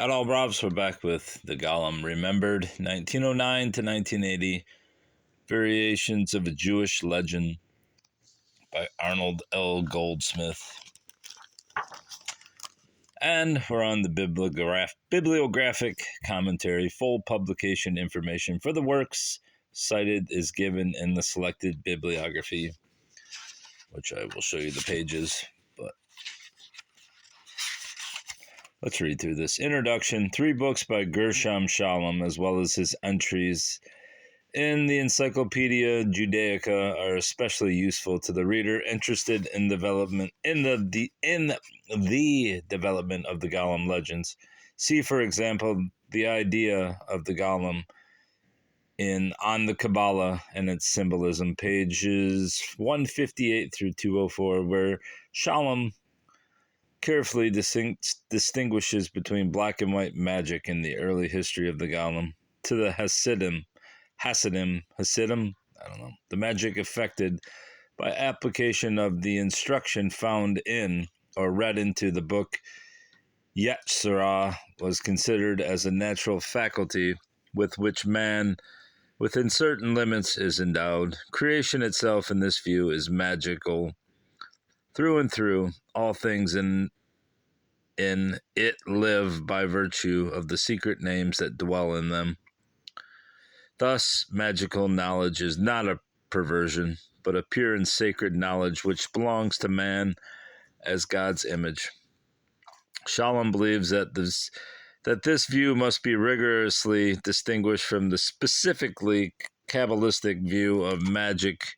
Hello, Robs. We're back with the Golem Remembered, 1909 to 1980, Variations of a Jewish Legend by Arnold L. Goldsmith. And we're on the bibliographic commentary. Full publication information for the works cited is given in the selected bibliography, which I will show you the pages, but let's read through this. Introduction. 3 books by Gershom Scholem, as well as his entries in the Encyclopedia Judaica, are especially useful to the reader interested in the development of the Golem legends. See, for example, the idea of the Golem in On the Kabbalah and its Symbolism, pages 158 through 204, where Scholem carefully distinguishes between black and white magic in the early history of the Golem. To the Hasidim, I don't know, the magic effected by application of the instruction found in or read into the book Yetzirah was considered as a natural faculty with which man, within certain limits, is endowed. Creation itself, in this view, is magical through and through. All things in it live by virtue of the secret names that dwell in them. Thus, magical knowledge is not a perversion, but a pure and sacred knowledge which belongs to man as God's image. Scholem believes that this view must be rigorously distinguished from the specifically Kabbalistic view of magic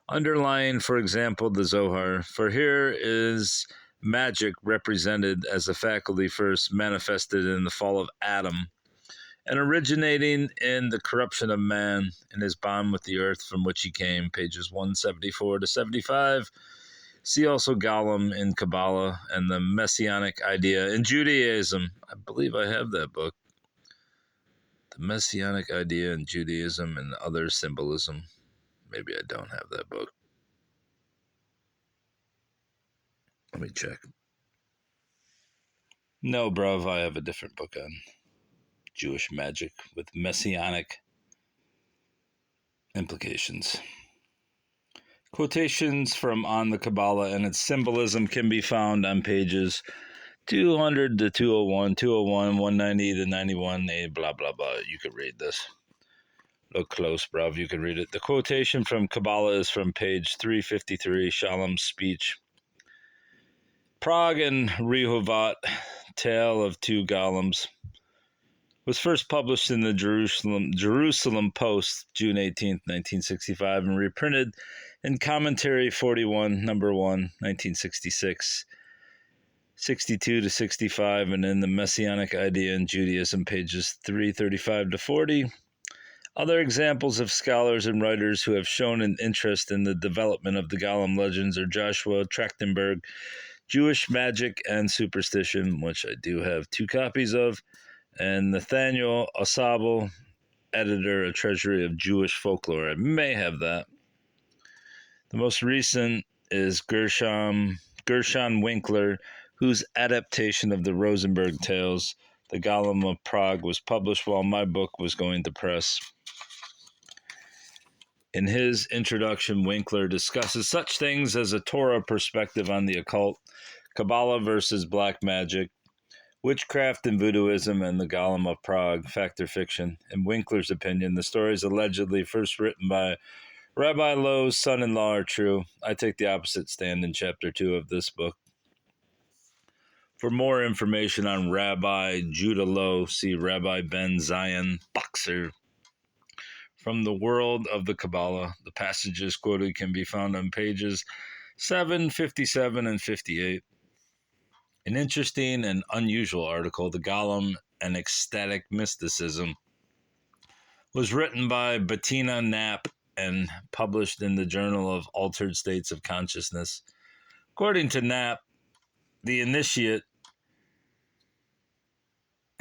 underlying, for example, the Zohar. For here is magic represented as a faculty first manifested in the fall of Adam, and originating in the corruption of man in his bond with the earth from which he came, pages 174 to 75. See also Golem in Kabbalah and the Messianic Idea in Judaism. I believe I have that book. The Messianic Idea in Judaism and Other Symbolism. Maybe I don't have that book. Let me check. No, bruv, I have a different book on Jewish magic with messianic implications. Quotations from On the Kabbalah and its Symbolism can be found on pages 200 to 201, 201, 190 to 91, blah, blah, blah. You could read this. Look close, bruv. You can read it. The quotation from Kabbalah is from page 353, Sholem's speech. Prague and Rehovot, Tale of Two Golems, was first published in the Jerusalem Post, June 18, 1965, and reprinted in Commentary 41, number 1, 1966, 62 to 65, and in the Messianic Idea in Judaism, pages 335 to 40. Other examples of scholars and writers who have shown an interest in the development of the Golem legends are Joshua Trachtenberg, Jewish Magic and Superstition, which I do have 2 copies of, and Nathaniel Osable, editor, A Treasury of Jewish Folklore. I may have that. The most recent is Gershon Winkler, whose adaptation of the Rosenberg Tales, The Golem of Prague, was published while my book was going to press. In his introduction, Winkler discusses such things as a Torah perspective on the occult, Kabbalah versus black magic, witchcraft and voodooism, and the Golem of Prague, fact or fiction. In Winkler's opinion, the stories allegedly first written by Rabbi Lowe's son-in-law are true. I take the opposite stand in chapter 2 of this book. For more information on Rabbi Judah Lowe, see Rabbi Ben Zion Boxer. From the World of the Kabbalah, the passages quoted can be found on pages 7, 57, and 58. An interesting and unusual article, The Golem and Ecstatic Mysticism, was written by Bettina Knapp and published in the Journal of Altered States of Consciousness. According to Knapp, the initiate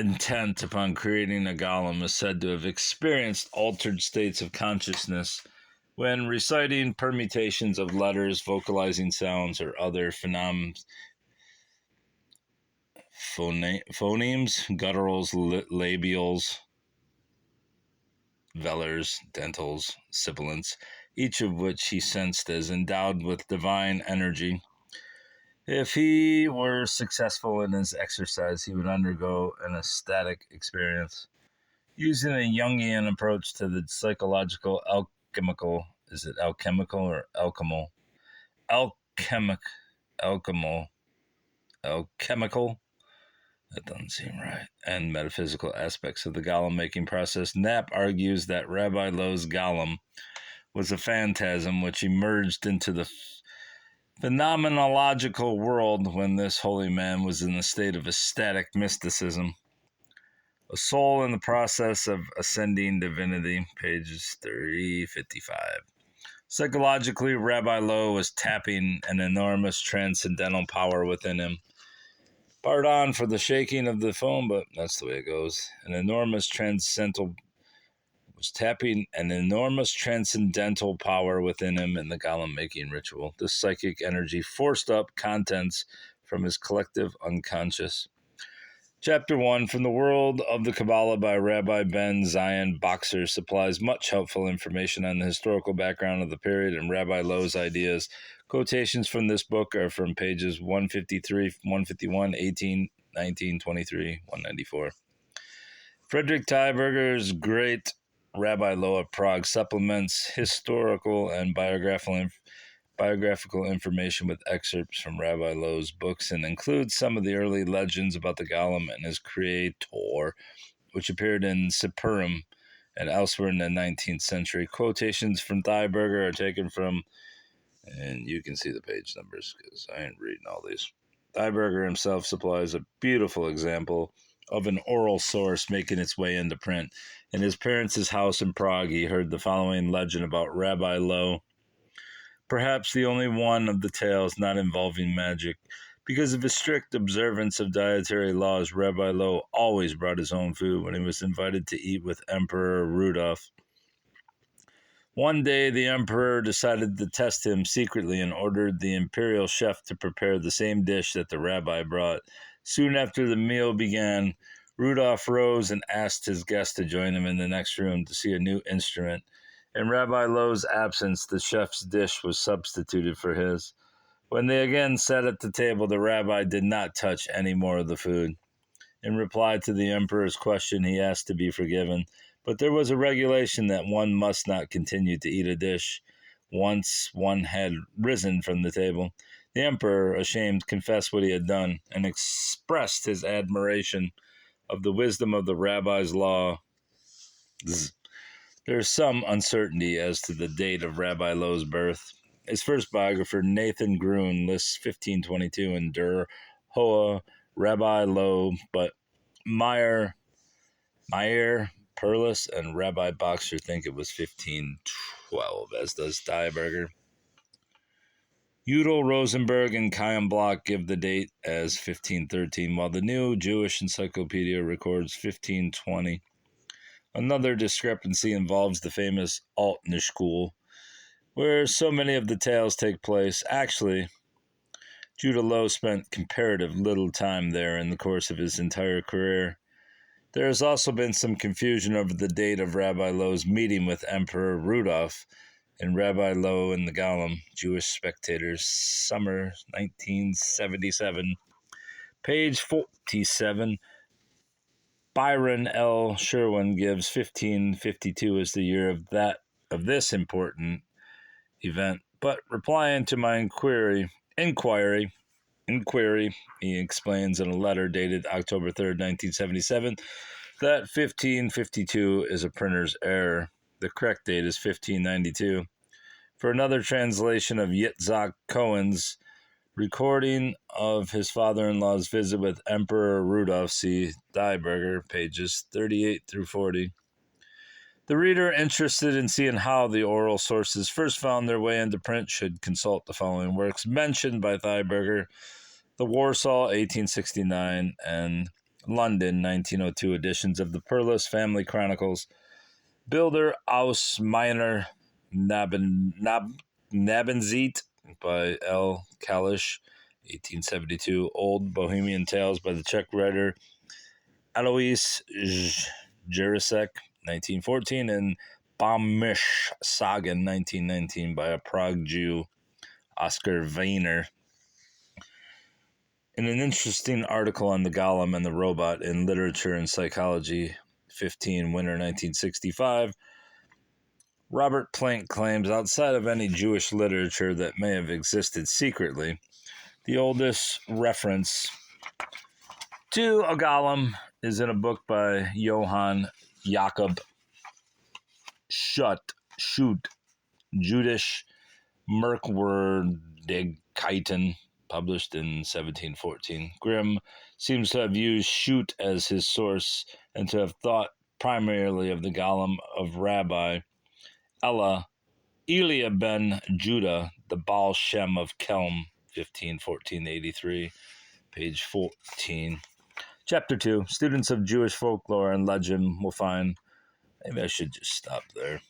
intent upon creating a golem is said to have experienced altered states of consciousness when reciting permutations of letters, vocalizing sounds, or other phonemes, gutturals, labials, velars, dentals, sibilants, each of which he sensed as endowed with divine energy. If he were successful in his exercise, he would undergo an ecstatic experience. Using a Jungian approach to the psychological alchemical, is it alchemical or alchemical? Alchemical. That doesn't seem right. And metaphysical aspects of the Golem making process, Knapp argues that Rabbi Lowe's Golem was a phantasm which emerged into the phenomenological world when this holy man was in a state of ecstatic mysticism. A soul in the process of ascending divinity, pages 355. Psychologically, Rabbi Lowe was tapping an enormous transcendental power within him. Pardon for the shaking of the phone, but that's the way it goes. Was tapping an enormous transcendental power within him in the Golem making ritual. This psychic energy forced up contents from his collective unconscious. Chapter 1, From the World of the Kabbalah by Rabbi Ben Zion Boxer, supplies much helpful information on the historical background of the period and Rabbi Lowe's ideas. Quotations from this book are from pages 153, 151, 18, 19, 23, 194. Frederick Tieberger's Great Rabbi Lowe of Prague supplements historical and biographical information with excerpts from Rabbi Lowe's books and includes some of the early legends about the Golem and his creator, which appeared in Sipurim and elsewhere in the 19th century. Quotations from Tieberger are taken from, and you can see the page numbers because I ain't reading all these. Tieberger himself supplies a beautiful example of an oral source making its way into print. In his parents' house in Prague, he heard the following legend about Rabbi Lowe, perhaps the only one of the tales not involving magic. Because of his strict observance of dietary laws, Rabbi Lowe always brought his own food when he was invited to eat with Emperor Rudolph. One day, the emperor decided to test him secretly and ordered the imperial chef to prepare the same dish that the rabbi brought. Soon after the meal began, Rudolph rose and asked his guest to join him in the next room to see a new instrument. In Rabbi Lowe's absence, the chef's dish was substituted for his. When they again sat at the table, the rabbi did not touch any more of the food. In reply to the emperor's question, he asked to be forgiven, but there was a regulation that one must not continue to eat a dish once one had risen from the table. The emperor, ashamed, confessed what he had done and expressed his admiration of the wisdom of the rabbi's law. There is some uncertainty as to the date of Rabbi Lowe's birth. His first biographer, Nathan Grun, lists 1522 in Der Hoa Rabbi Lowe, but Meyer, Perlis, and Rabbi Boxer think it was 1512, as does Tieberger. Udall, Rosenberg, and Chaim Bloch give the date as 1513, while the New Jewish Encyclopedia records 1520. Another discrepancy involves the famous Alt-Nishkul, where so many of the tales take place. Actually, Judah Lowe spent comparative little time there in the course of his entire career. There has also been some confusion over the date of Rabbi Lowe's meeting with Emperor Rudolph in Rabbi Lowe and the Golem, Jewish Spectators, summer 1977. Page 47. Byron L. Sherwin gives 1552 as the year of this important event, but replying to my inquiry, he explains in a letter dated October 3rd, 1977, that 1552 is a printer's error. The correct date is 1592. For another translation of Yitzhak Cohen's recording of his father-in-law's visit with Emperor Rudolph, see Tieberger, pages 38 through 40. The reader interested in seeing how the oral sources first found their way into print should consult the following works mentioned by Tieberger: the Warsaw 1869 and London 1902 editions of the Perlis Family Chronicles, Bilder aus meiner Nabenzeit by L. Kalisch, 1872. Old Bohemian Tales by the Czech writer Alois Jirasek, 1914, and Böhmisch Sagen, 1919, by a Prague Jew, Oscar Weiner. In an interesting article on the Golem and the robot in Literature and Psychology, 15, winter 1965, Robert Plank claims, outside of any Jewish literature that may have existed secretly, the oldest reference to a golem is in a book by Johann Jakob Schutt, Jüdisch Merkwürdigkeiten, published in 1714. Grimm seems to have used Schutt as his source and to have thought primarily of the golem of Rabbi Elia ben Judah, the Baal Shem of Kelm, 1514-83, page 14. Chapter 2, students of Jewish folklore and legend will find, maybe I should just stop there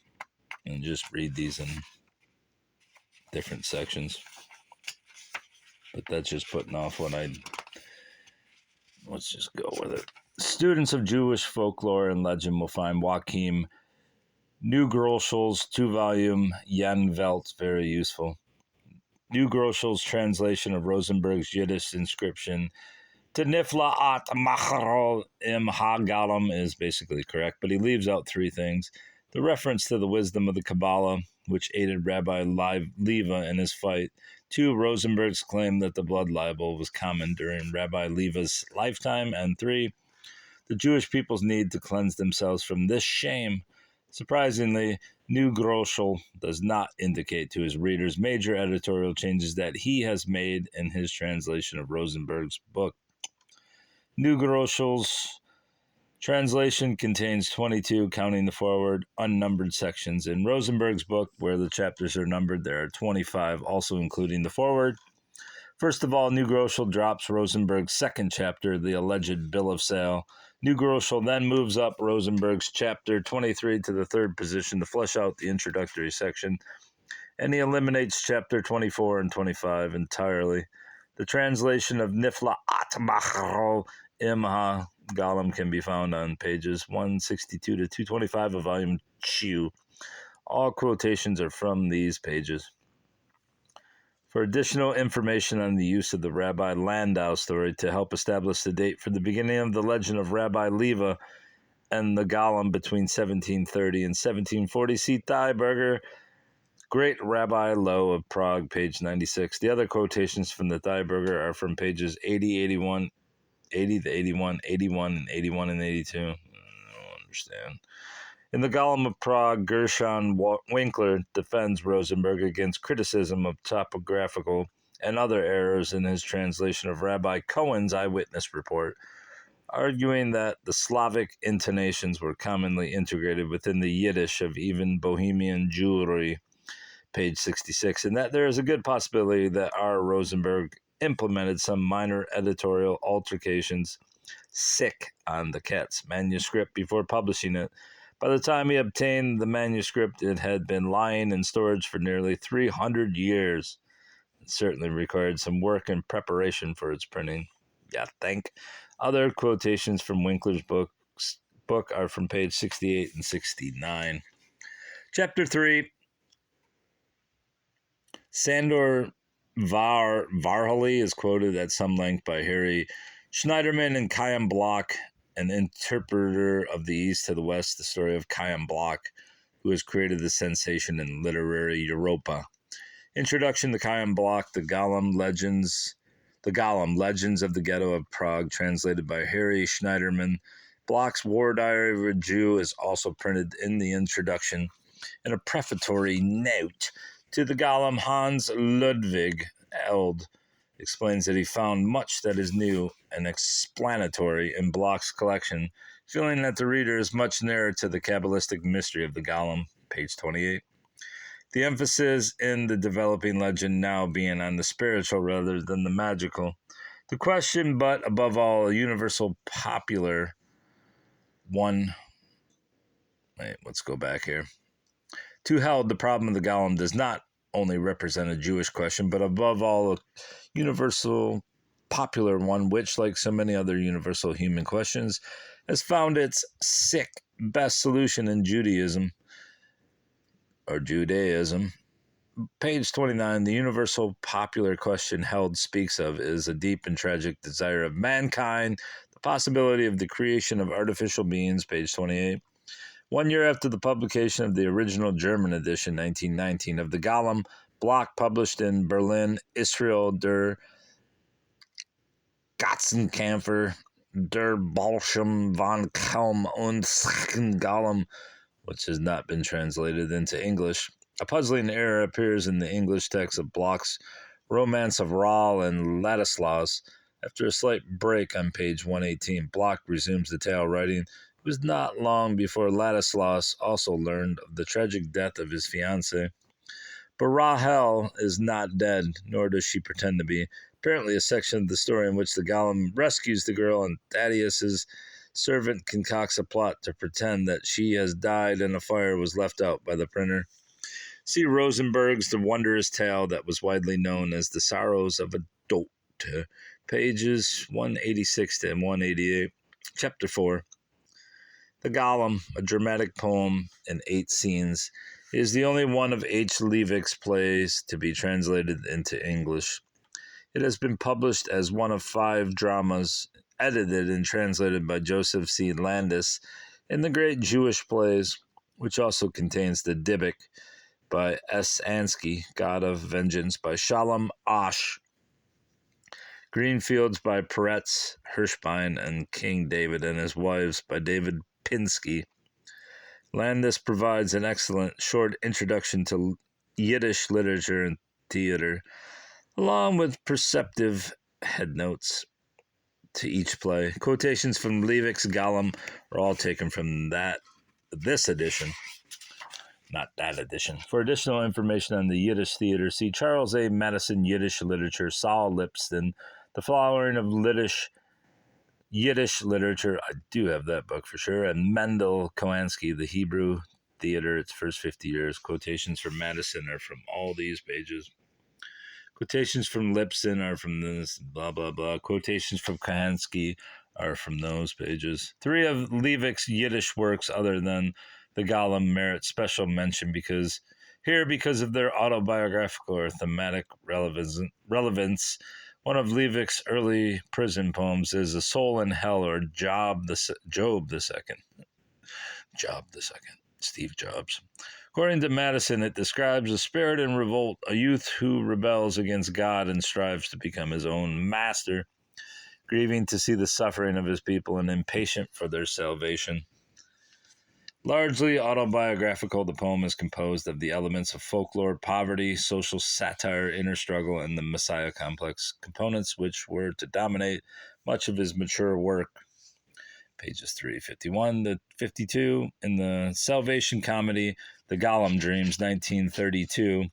and just read these in different sections. But that's just putting off let's just go with it. Students of Jewish folklore and legend will find Joachim Neugrossel's 2-volume Yen Welt very useful. Neugrossel's translation of Rosenberg's Yiddish inscription to Nifla'at Macharol Im Ha-Golem is basically correct, but he leaves out 3 things. The reference to the wisdom of the Kabbalah, which aided Rabbi Leva in his fight. 2, Rosenberg's claim that the blood libel was common during Rabbi Leva's lifetime. And 3, the Jewish people's need to cleanse themselves from this shame. Surprisingly, Neugroschel does not indicate to his readers major editorial changes that he has made in his translation of Rosenberg's book. Neugroschel's translation contains 22, counting the forward, unnumbered sections. In Rosenberg's book, where the chapters are numbered, there are 25, also including the forward. First of all, Neugroschel drops Rosenberg's second chapter, the alleged bill of sale. Neugroschel then moves up Rosenberg's chapter 23 to the 3rd position to flesh out the introductory section, and he eliminates chapter 24 and 25 entirely. The translation of Nifla'at Macharol Im Ha-Golem can be found on pages 162 to 225 of volume 2. All quotations are from these pages. For additional information on the use of the Rabbi Landau story to help establish the date for the beginning of the legend of Rabbi Leva and the Golem between 1730 and 1740, see Thieberger, Great Rabbi Lowe of Prague, page 96. The other quotations from the Thieberger are from pages 80 to 81, 81 and 81 and 82. I don't understand. In the Golem of Prague, Gershon Winkler defends Rosenberg against criticism of topographical and other errors in his translation of Rabbi Cohen's eyewitness report, arguing that the Slavic intonations were commonly integrated within the Yiddish of even Bohemian Jewry, page 66, and that there is a good possibility that R. Rosenberg implemented some minor editorial altercations on the Ketz manuscript before publishing it. By the time he obtained the manuscript, it had been lying in storage for nearly 300 years. It certainly required some work and preparation for its printing. Yeah, think. Other quotations from Winkler's book are from page 68 and 69. Chapter 3. Sandor Varhely is quoted at some length by Harry Schneiderman and Chaim Bloch, an interpreter of the East to the West, the story of Chaim Bloch, who has created the sensation in literary Europa. Introduction to Chaim Bloch, The Golem, Legends of the Ghetto of Prague, translated by Harry Schneiderman. Bloch's War Diary of a Jew is also printed in the introduction. In a prefatory note to the Golem, Hans Ludwig Eld explains that he found much that is new and explanatory in Bloch's collection, feeling that the reader is much nearer to the Kabbalistic mystery of the Golem, page 28. The emphasis in the developing legend now being on the spiritual rather than the magical. The question, but above all, a universal popular one. Wait, let's go back here. To Held, the problem of the Golem does not only represent a Jewish question, but above all, a universal popular one, which, like so many other universal human questions, has found its sick best solution in Judaism or Judaism. Page 29, the universal popular question Held speaks of is a deep and tragic desire of mankind, the possibility of the creation of artificial beings, page 28. 1 year after the publication of the original German edition, 1919, of the Golem, block published in Berlin, Israel der Katzenkämpfer, der Bildschirm von Kelm und Golem, which has not been translated into English. A puzzling error appears in the English text of Bloch's Romance of Rahl and Ladislaus. After a slight break on page 118, Bloch resumes the tale, writing, "It was not long before Ladislaus also learned of the tragic death of his fiancée. But Rahel is not dead, nor does she pretend to be. Apparently, a section of the story in which the Golem rescues the girl and Thaddeus's servant concocts a plot to pretend that she has died in a fire was left out by the printer. See Rosenberg's The Wondrous Tale that was widely known as The Sorrows of a Dote, pages 186 to 188. Chapter 4. The Golem, a dramatic poem in 8 scenes, is the only one of H. Leivick's plays to be translated into English. It has been published as one of 5 dramas edited and translated by Joseph C. Landis in the Great Jewish Plays, which also contains the Dybbuk by S. Ansky, God of Vengeance by Shalom Asch, Greenfields by Peretz Hirschbein, and King David and His Wives by David Pinsky. Landis provides an excellent short introduction to Yiddish literature and theater, along with perceptive headnotes to each play. Quotations from Leivick's Golem are all taken from this edition, not that edition. For additional information on the Yiddish theater, see Charles A. Madison, Yiddish Literature, Saul Lipston, The Flowering of Yiddish Literature, I do have that book for sure, and Mendel Kohansky, The Hebrew Theater, Its First 50 Years. Quotations from Madison are from all these pages. Quotations from Lipson are from this, blah, blah, blah. Quotations from Kohansky are from those pages. 3 of Leivick's Yiddish works, other than the Golem, merit special mention because of their autobiographical or thematic relevance. One of Leivick's early prison poems is A Soul in Hell, or Job the Second. Steve Jobs. According to Madison, it describes a spirit in revolt, a youth who rebels against God and strives to become his own master, grieving to see the suffering of his people and impatient for their salvation. Largely autobiographical, the poem is composed of the elements of folklore, poverty, social satire, inner struggle, and the Messiah complex, components which were to dominate much of his mature work. Pages 351 to 52. In the Salvation comedy, The Golem Dreams, 1932,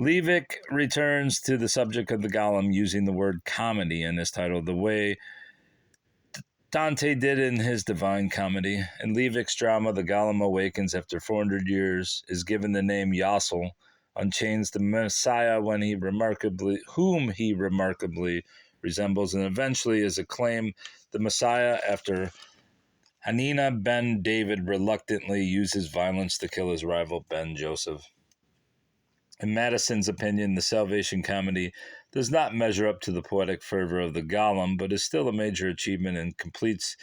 Leivick returns to the subject of the Golem using the word comedy in his title, the way Dante did in his Divine Comedy. In Leivick's drama, the Golem awakens after 400 years, is given the name Yossel, unchains the Messiah whom he remarkably resembles, and eventually is acclaimed the Messiah after Hanina ben David reluctantly uses violence to kill his rival Ben Joseph. In Madison's opinion, the Salvation comedy does not measure up to the poetic fervor of the Golem, but is still a major achievement and completes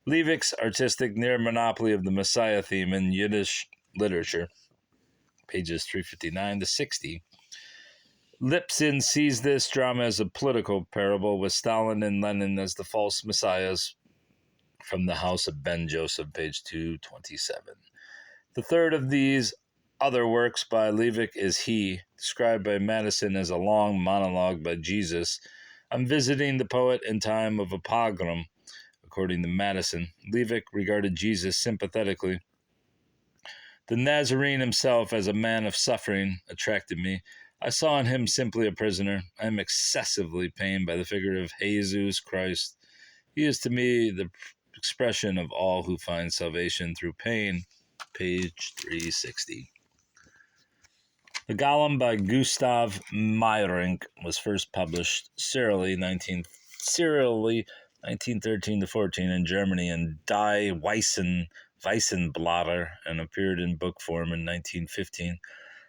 Leivick's artistic near monopoly of the Messiah theme in Yiddish literature. Pages 359 to 60. Lipson sees this drama as a political parable, with Stalin and Lenin as the false messiahs from the house of Ben Joseph, page 227. The third of these other works by Leivick is He, described by Madison as a long monologue by Jesus on visiting the poet in time of a pogrom. According to Madison, Leivick regarded Jesus sympathetically. The Nazarene himself, as a man of suffering, attracted me. I saw in him simply a prisoner. I am excessively pained by the figure of Jesus Christ. He is to me the expression of all who find salvation through pain. Page 360. The Golem by Gustav Meyrink was first published serially 1913 to 14 in Germany in Die Weissenblätter and appeared in book form in 1915.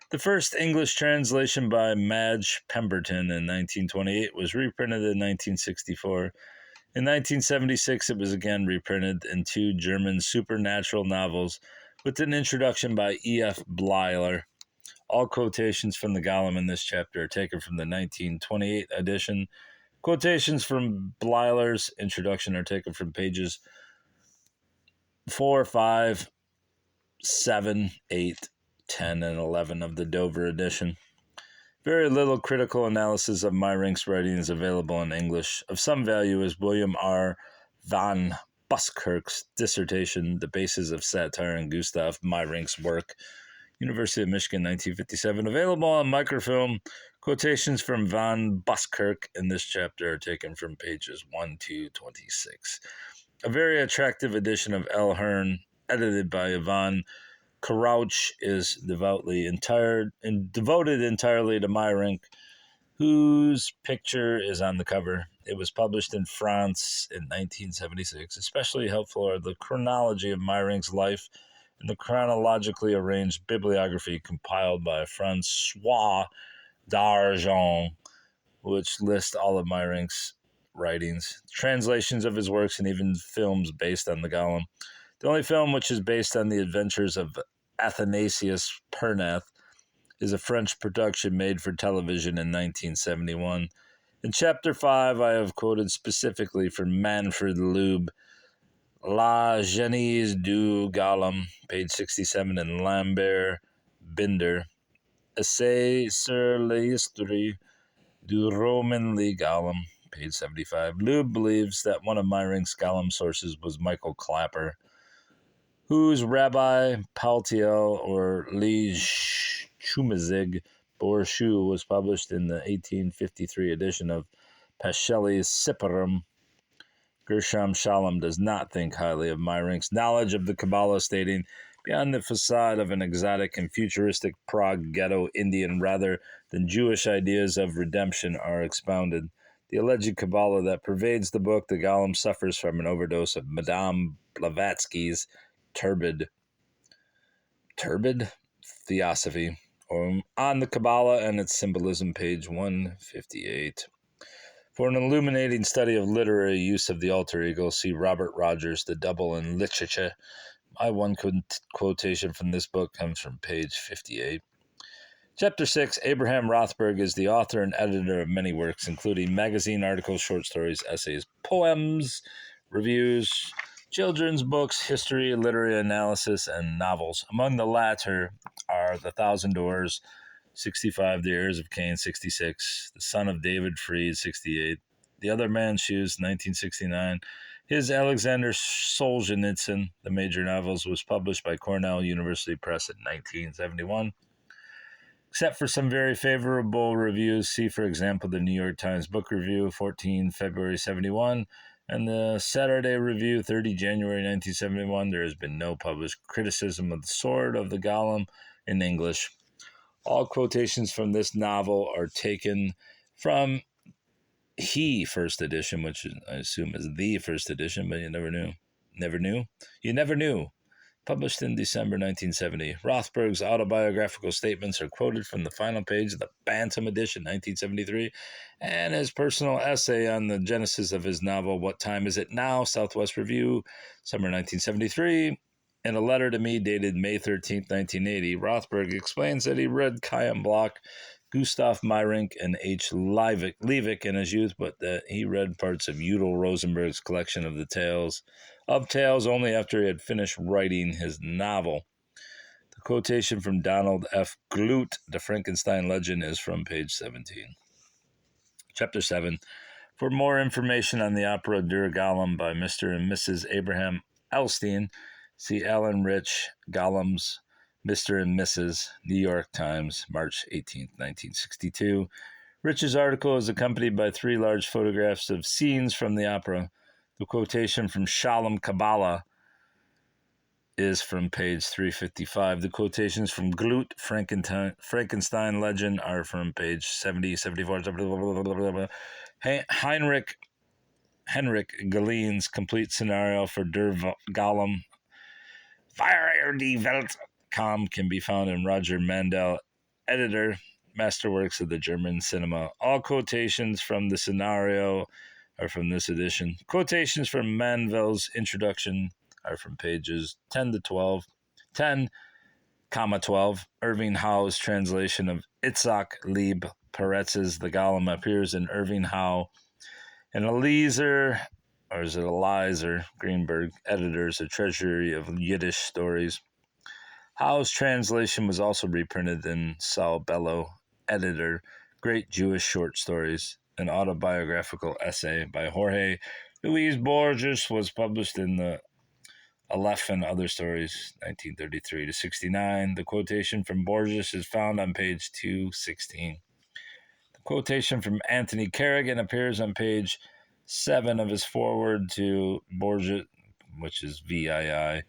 The first English translation by Madge Pemberton in 1928 was reprinted in 1964. In 1976, it was again reprinted in two German supernatural novels with an introduction by E.F. Bleiler. All quotations from the Golem in this chapter are taken from the 1928 edition. Quotations from Bleiler's introduction are taken from pages 4, 5, 7, 8, 10, and 11 of the Dover edition. Very little critical analysis of Meyrink's writing is available in English. Of some value is William R. van Buskirk's dissertation, The Basis of Satire in Gustav Meyrink's Work, University of Michigan, 1957, available on microfilm. Quotations from van Buskirk in this chapter are taken from pages 1 to 26. A very attractive edition of L. Hearn, edited by Yvonne Crouch, is devoted entirely to Meyrink, whose picture is on the cover. It was published in France in 1976. Especially helpful are the chronology of Meyrink's life and the chronologically arranged bibliography compiled by François d'Argens, which lists all of Meyrink's writings, translations of his works, and even films based on the Golem. The only film which is based on the adventures of Athanasius Pernath is a French production made for television in 1971. In Chapter 5, I have quoted specifically from Manfred Lube, La Genèse du Golem, page 67, and Lambert Binder, Essai sur l'histoire du roman le Golem, page 75. Lube believes that one of Meyrink's Golem sources was Michael Clapper, whose Rabbi Paltiel or Lige Chumazig Borshu was published in the 1853 edition of Paschali's Sipparum. Gershom Shalom does not think highly of Meyrink's knowledge of the Kabbalah, stating, beyond the facade of an exotic and futuristic Prague ghetto Indian rather than Jewish ideas of redemption are expounded. The alleged Kabbalah that pervades the book, the Golem, suffers from an overdose of Madame Blavatsky's turbid theosophy, on the Kabbalah and its symbolism, page 158. For an illuminating study of literary use of the alter ego, see Robert Rogers, The Double in Literature. My one quotation from this book comes from page 58. Chapter 6, Abraham Rothberg is the author and editor of many works, including magazine articles, short stories, essays, poems, reviews, children's books, history, literary analysis, and novels. Among the latter are The Thousand Doors, 65, The Heirs of Cain, 66, The Son of David Freed, 68, The Other Man's Shoes, 1969. His Alexander Solzhenitsyn, the major novels, was published by Cornell University Press in 1971. Except for some very favorable reviews, see, for example, the New York Times Book Review, 14 February 71, and the Saturday Review, 30 January 1971, there has been no published criticism of the Sword of the Golem in English. All quotations from this novel are taken from first edition, which I assume is the first edition, but you never knew. You never knew. Published in December 1970. Rothberg's autobiographical statements are quoted from the final page of the Bantam edition, 1973, and his personal essay on the genesis of his novel, What Time Is It Now? Southwest Review, summer 1973. In a letter to me dated May 13, 1980, Rothberg explains that he read Chaim Bloch, Gustav Meyrink, and H. Liebig in his youth, but that he read parts of Udall Rosenberg's collection of tales only after he had finished writing his novel. The quotation from Donald F. Glut, The Frankenstein Legend, is from page 17. Chapter 7. For more information on the opera Der Golem by Mr. and Mrs. Abraham Elstein, see Alan Rich, Golems, Mr. and Mrs., New York Times, March 18, 1962. Rich's article is accompanied by 3 large photographs of scenes from the opera. The quotation from Shalom Kabbalah is from page 355. The quotations from Glut, Frankenstein legend are from page 70, 74. Henrik Gallen's complete scenario for Der Golem, Fire die Welt can be found in Roger Mandel, editor, Masterworks of the German Cinema. All quotations from the scenario are from this edition. Quotations from Manville's introduction are from pages 10 to 12. 10, 12. Irving Howe's translation of Itzhak Leib Peretz's The Golem appears in Irving Howe and Eliezer, or is it Eliezer Greenberg, editors, A Treasury of Yiddish Stories. Howe's translation was also reprinted in Saul Bellow, editor, Great Jewish Short Stories. An autobiographical essay by Jorge Luis Borges was published in the Aleph and Other Stories, 1933 to 69. The quotation from Borges is found on page 216. The quotation from Anthony Kerrigan appears on page 7 of his foreword to Borges, which is VII.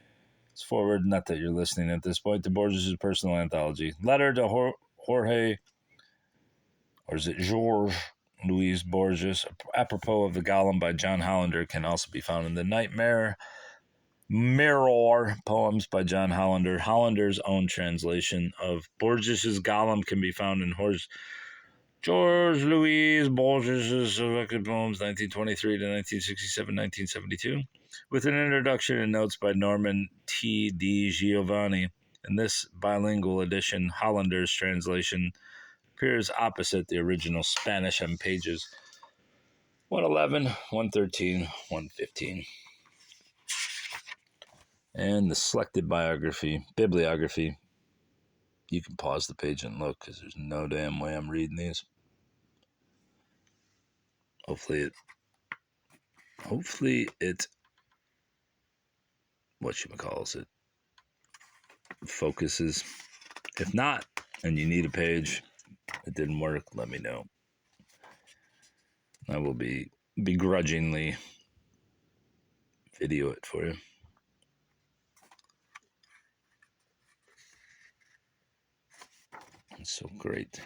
It's forward, not that you're listening at this point, to Borges' personal anthology. Letter to Jorge, or is it George Louis Borges, apropos of the Golem by John Hollander, can also be found in the Nightmare Mirror poems by John Hollander. Hollander's own translation of Borges' Golem can be found in George Louis Borges' selected poems, 1923 to 1967, 1972, with an introduction and notes by Norman T. D. Giovanni. In this bilingual edition, Hollander's translation appears opposite the original Spanish on pages 111, 113, 115. And the selected bibliography, you can pause the page and look because there's no damn way I'm reading these. Hopefully it whatchamacallit, focuses. If not, and you need a page, it didn't work, let me know. I will begrudgingly video it for you. It's so great.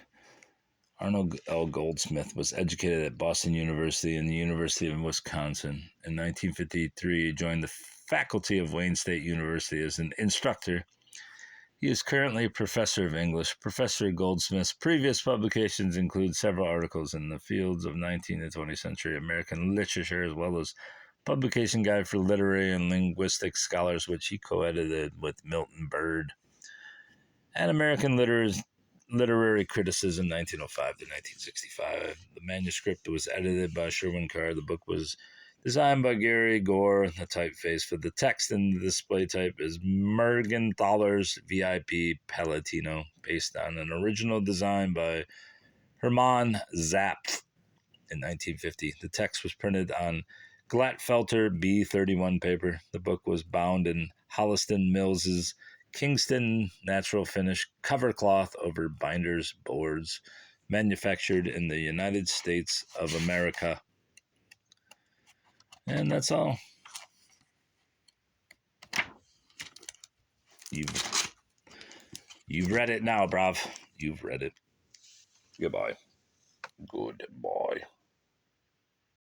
Arnold L. Goldsmith was educated at Boston University and the University of Wisconsin. In 1953, he joined the faculty of Wayne State University as an instructor. He is currently a professor of English. Professor Goldsmith's previous publications include several articles in the fields of 19th and 20th century American literature, as well as Publication Guide for Literary and Linguistic Scholars, which he co-edited with Milton Bird, and American Literary Criticism, 1905 to 1965. The manuscript was edited by Sherwin Carr. The book was designed by Gary Gore. The typeface for the text and the display type is Mergenthaler's VIP Palatino, based on an original design by Hermann Zapf in 1950. The text was printed on Glatfelter B31 paper. The book was bound in Holliston Mills's Kingston natural finish cover cloth over binder's boards, manufactured in the United States of America. And that's all. You've read it now, bruv. You've read it. Goodbye. Goodbye.